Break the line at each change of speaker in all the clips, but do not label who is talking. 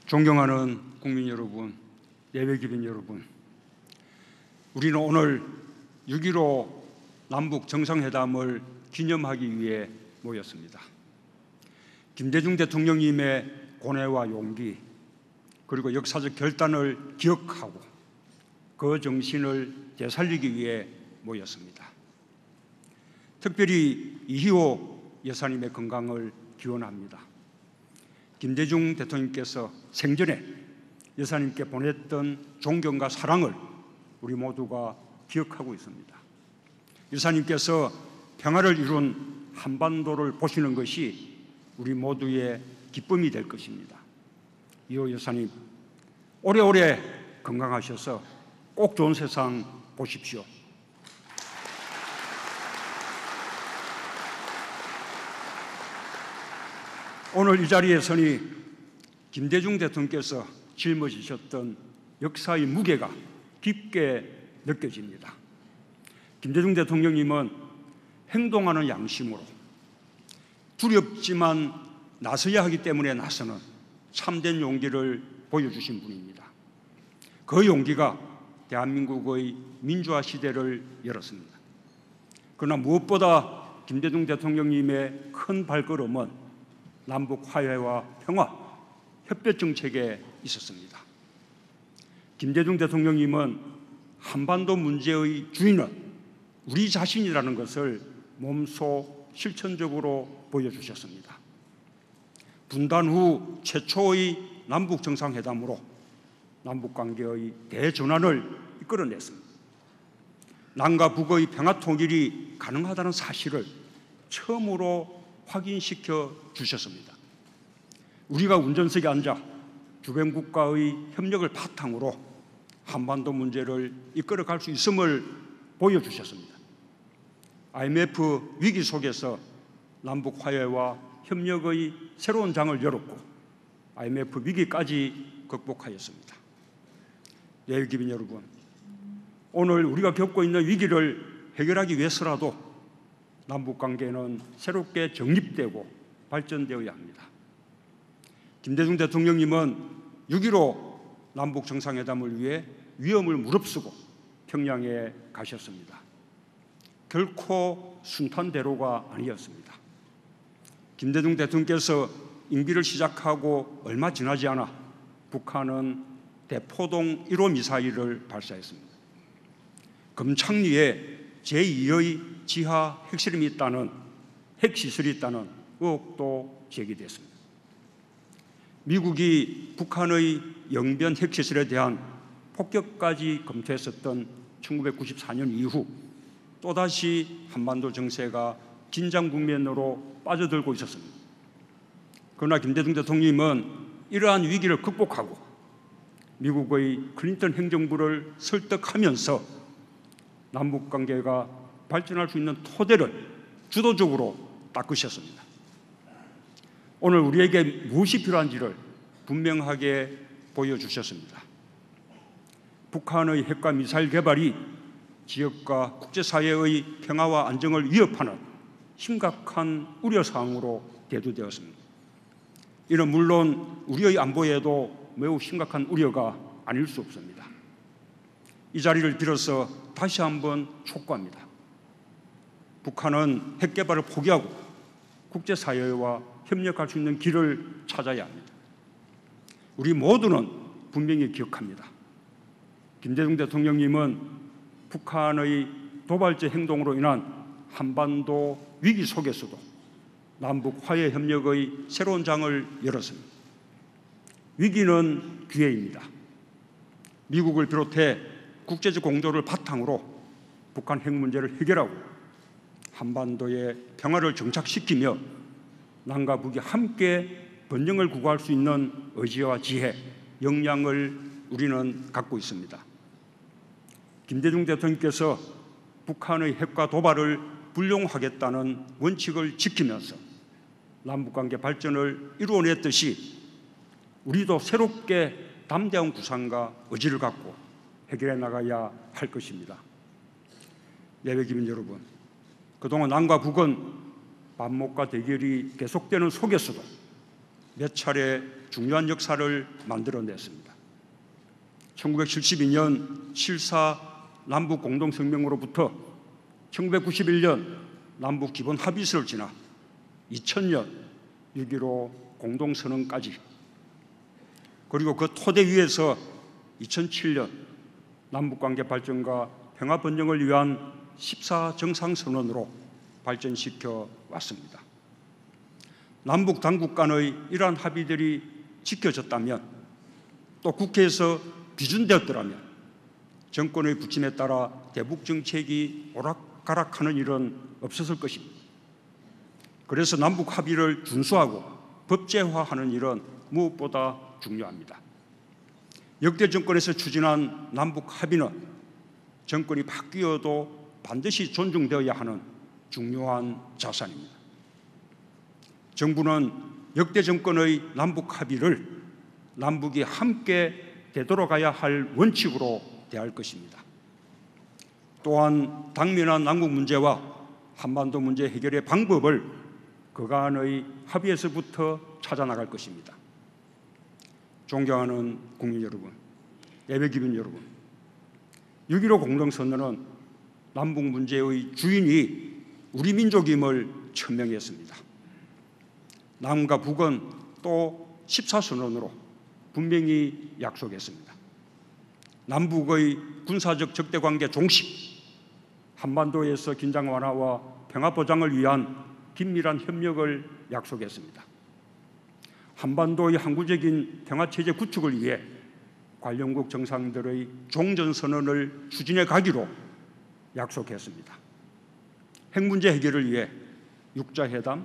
존경하는 국민 여러분, 예외 기빈 여러분, 우리는 오늘 6.15 남북 정상회담을 기념하기 위해 모였습니다. 김대중 대통령님의 고뇌와 용기, 그리고 역사적 결단을 기억하고 그 정신을 되살리기 위해 모였습니다. 특별히 이희호 여사님의 건강을 기원합니다. 김대중 대통령께서 생전에 여사님께 보냈던 존경과 사랑을 우리 모두가 기억하고 있습니다. 여사님께서 평화를 이룬 한반도를 보시는 것이 우리 모두의 기쁨이 될 것입니다. 이호 여사님, 오래오래 건강하셔서 꼭 좋은 세상 보십시오. 오늘 이 자리에 서니 김대중 대통령께서 짊어지셨던 역사의 무게가 깊게 느껴집니다. 김대중 대통령님은 행동하는 양심으로 두렵지만 나서야 하기 때문에 나서는 참된 용기를 보여주신 분입니다. 그 용기가 대한민국의 민주화 시대를 열었습니다. 그러나 무엇보다 김대중 대통령님의 큰 발걸음은 남북 화해와 평화, 협력 정책에 있었습니다. 김대중 대통령님은 한반도 문제의 주인은 우리 자신이라는 것을 몸소 실천적으로 보여주셨습니다. 분단 후 최초의 남북 정상회담으로 남북 관계의 대전환을 이끌어냈습니다. 남과 북의 평화 통일이 가능하다는 사실을 처음으로 확인시켜 주셨습니다. 우리가 운전석에 앉아 주변 국가의 협력을 바탕으로 한반도 문제를 이끌어갈 수 있음을 보여주셨습니다. IMF 위기 속에서 남북 화해와 협력의 새로운 장을 열었고 IMF 위기까지 극복하였습니다. 예외 기빈 여러분, 오늘 우리가 겪고 있는 위기를 해결하기 위해서라도 남북관계는 새롭게 정립되고 발전되어야 합니다. 김대중 대통령님은 6.15 남북 정상회담을 위해 위험을 무릅쓰고 평양에 가셨습니다. 결코 순탄대로가 아니었습니다. 김대중 대통령께서 임기를 시작하고 얼마 지나지 않아 북한은 대포동 1호 미사일을 발사했습니다. 금창리에 제2의 지하 핵실험이 있다는, 핵시설이 있다는 의혹도 제기됐습니다. 미국이 북한의 영변 핵시설에 대한 폭격까지 검토했었던 1994년 이후 또다시 한반도 정세가 긴장 국면으로 빠져들고 있었습니다. 그러나 김대중 대통령님은 이러한 위기를 극복하고 미국의 클린턴 행정부를 설득하면서 남북관계가 발전할 수 있는 토대를 주도적으로 닦으셨습니다. 오늘 우리에게 무엇이 필요한지를 분명하게 보여주셨습니다. 북한의 핵과 미사일 개발이 지역과 국제사회의 평화와 안정을 위협하는 심각한 우려사항으로 대두되었습니다. 이는 물론 우리의 안보에도 매우 심각한 우려가 아닐 수 없습니다. 이 자리를 빌어서 다시 한번 촉구합니다. 북한은 핵 개발을 포기하고 국제사회와 협력할 수 있는 길을 찾아야 합니다. 우리 모두는 분명히 기억합니다. 김대중 대통령님은 북한의 도발적 행동으로 인한 한반도 위기 속에서도 남북 화해 협력의 새로운 장을 열었습니다. 위기는 기회입니다. 미국을 비롯해 국제적 공조를 바탕으로 북한 핵 문제를 해결하고 한반도의 평화를 정착시키며 남과 북이 함께 번영을 구가할 수 있는 의지와 지혜, 역량을 우리는 갖고 있습니다. 김대중 대통령께서 북한의 핵과 도발을 불용하겠다는 원칙을 지키면서 남북관계 발전을 이루어냈듯이 우리도 새롭게 담대한 구상과 의지를 갖고 해결해 나가야 할 것입니다. 예외 기민 여러분, 그동안 남과 북은 반목과 대결이 계속되는 속에서도 몇 차례 중요한 역사를 만들어냈습니다. 1972년 7.4 남북 공동성명으로부터 1991년 남북 기본 합의서를 지나 2000년 6.15 공동선언까지, 그리고 그 토대 위에서 2007년 남북관계 발전과 평화 번영을 위한 14정상선언으로 발전시켜 왔습니다. 남북 당국 간의 이러한 합의들이 지켜졌다면, 또 국회에서 비준되었더라면 정권의 부침에 따라 대북 정책이 오락가락하는 일은 없었을 것입니다. 그래서 남북 합의를 준수하고 법제화하는 일은 무엇보다 중요합니다. 역대 정권에서 추진한 남북 합의는 정권이 바뀌어도 반드시 존중되어야 하는 중요한 자산입니다. 정부는 역대 정권의 남북 합의를 남북이 함께 되돌아가야 할 원칙으로 대할 것입니다. 또한 당면한 남북 문제와 한반도 문제 해결의 방법을 그간의 합의에서부터 찾아나갈 것입니다. 존경하는 국민 여러분, 예배 기빈 여러분, 6.15 공동선언은 남북 문제의 주인이 우리 민족임을 천명했습니다. 남과 북은 또 14선언으로 분명히 약속했습니다. 남북의 군사적 적대관계 종식, 한반도에서 긴장 완화와 평화 보장을 위한 긴밀한 협력을 약속했습니다. 한반도의 항구적인 평화체제 구축을 위해 관련국 정상들의 종전선언을 추진해 가기로 약속했습니다. 핵 문제 해결을 위해 6자회담,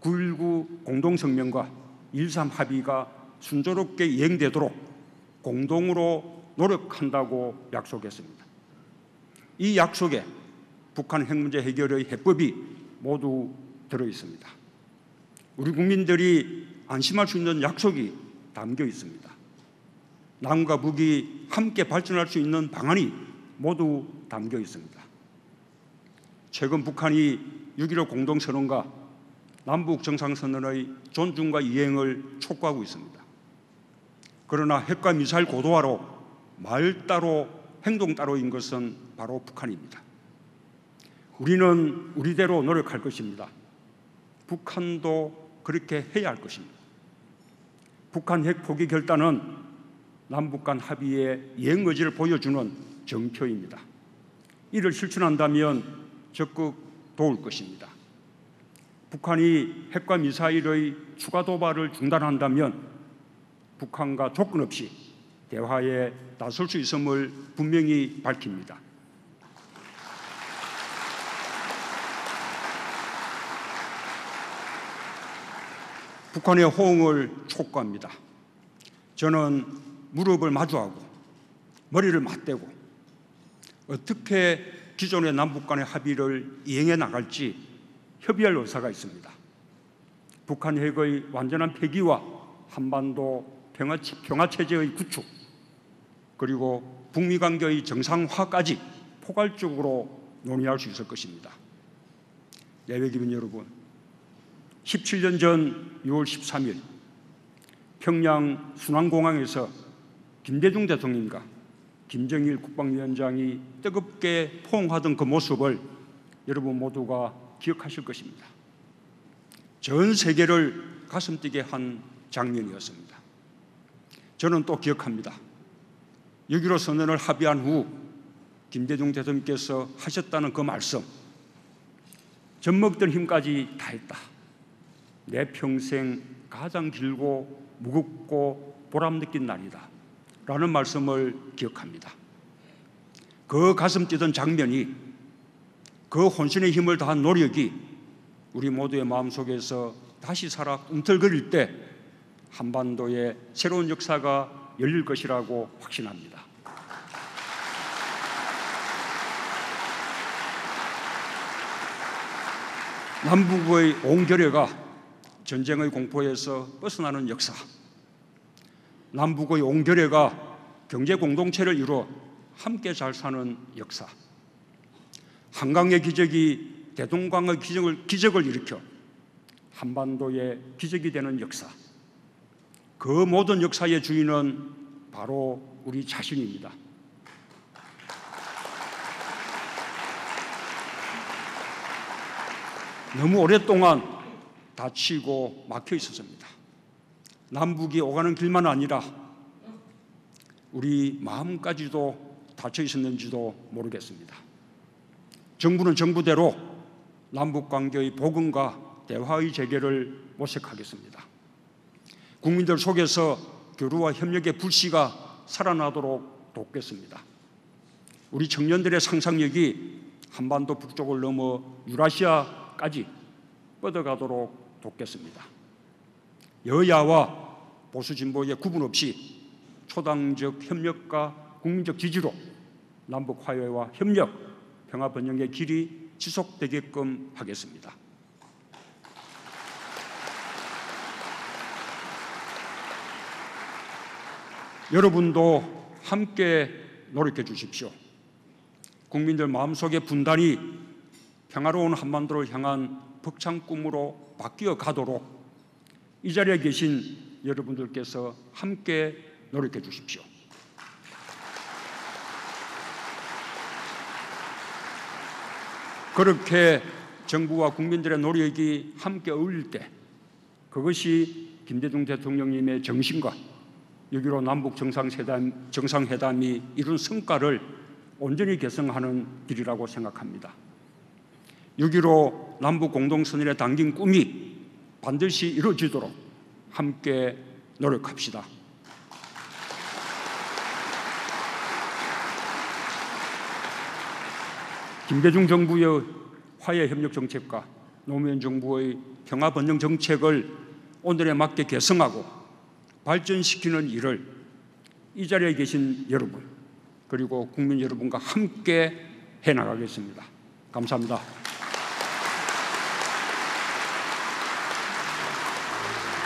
9.19 공동성명과 1.3 합의가 순조롭게 이행되도록 공동으로 노력한다고 약속했습니다. 이 약속에 북한 핵 문제 해결의 해법이 모두 들어 있습니다. 우리 국민들이 안심할 수 있는 약속이 담겨 있습니다. 남과 북이 함께 발전할 수 있는 방안이 모두 담겨 있습니다. 최근 북한이 6.15 공동선언과 남북 정상선언의 존중과 이행을 촉구하고 있습니다. 그러나 핵과 미사일 고도화로 말 따로 행동 따로인 것은 바로 북한입니다. 우리는 우리대로 노력할 것입니다. 북한도 그렇게 해야 할 것입니다. 북한 핵 포기 결단은 남북 간 합의의 이행 의지를 보여주는 정표입니다. 이를 실천한다면 적극 도울 것입니다. 북한이 핵과 미사일의 추가 도발을 중단한다면 북한과 조건 없이 대화에 나설 수 있음을 분명히 밝힙니다. 북한의 호응을 촉구합니다. 저는 무릎을 마주하고 머리를 맞대고 어떻게 기존의 남북 간의 합의를 이행해 나갈지 협의할 의사가 있습니다. 북한 핵의 완전한 폐기와 한반도 평화체제의 구축, 그리고 북미 관계의 정상화까지 포괄적으로 논의할 수 있을 것입니다. 예배 기빈 여러분, 17년 전 6월 13일 평양 순환공항에서 김대중 대통령과 김정일 국방위원장이 뜨겁게 포옹하던 그 모습을 여러분 모두가 기억하실 것입니다. 전 세계를 가슴 뛰게 한 장면이었습니다. 저는 또 기억합니다. 6.15 선언을 합의한 후 김대중 대통령께서 하셨다는 그 말씀, 젖먹던 힘까지 다했다. 내 평생 가장 길고 무겁고 보람 느낀 날이다 라는 말씀을 기억합니다. 그 가슴 뛰던 장면이, 그 혼신의 힘을 다한 노력이 우리 모두의 마음속에서 다시 살아 꿈틀거릴 때 한반도의 새로운 역사가 열릴 것이라고 확신합니다. 남북의 옹결여가 전쟁의 공포에서 벗어나는 역사, 남북의 옹결여가 경제 공동체를 이루어 함께 잘 사는 역사, 한강의 기적이 대동강의 기적을 일으켜 한반도의 기적이 되는 역사, 그 모든 역사의 주인은 바로 우리 자신입니다. 너무 오랫동안 닫히고 막혀 있었습니다. 남북이 오가는 길만 아니라 우리 마음까지도 닫혀 있었는지도 모르겠습니다. 정부는 정부대로 남북관계의 복원과 대화의 재개를 모색하겠습니다. 국민들 속에서 교류와 협력의 불씨가 살아나도록 돕겠습니다. 우리 청년들의 상상력이 한반도 북쪽을 넘어 유라시아까지 뻗어가도록 돕겠습니다. 여야와 보수 진보의 구분 없이 초당적 협력과 국민적 지지로 남북 화해와 협력, 평화 번영의 길이 지속되게끔 하겠습니다. 여러분도 함께 노력해 주십시오. 국민들 마음속의 분단이 평화로운 한반도를 향한 벅찬 꿈으로 바뀌어 가도록 이 자리에 계신 여러분들께서 함께 노력해 주십시오. 그렇게 정부와 국민들의 노력이 함께 어울릴 때 그것이 김대중 대통령님의 정신과 6.15 남북 정상회담이 이룬 성과를 온전히 계승하는 길이라고 생각합니다. 6.15 남북 공동선언에 담긴 꿈이 반드시 이루어지도록 함께 노력합시다. 김대중 정부의 화해협력 정책과 노무현 정부의 평화번영 정책을 오늘에 맞게 개성하고 발전시키는 일을 이 자리에 계신 여러분 그리고 국민 여러분과 함께 해나가겠습니다. 감사합니다.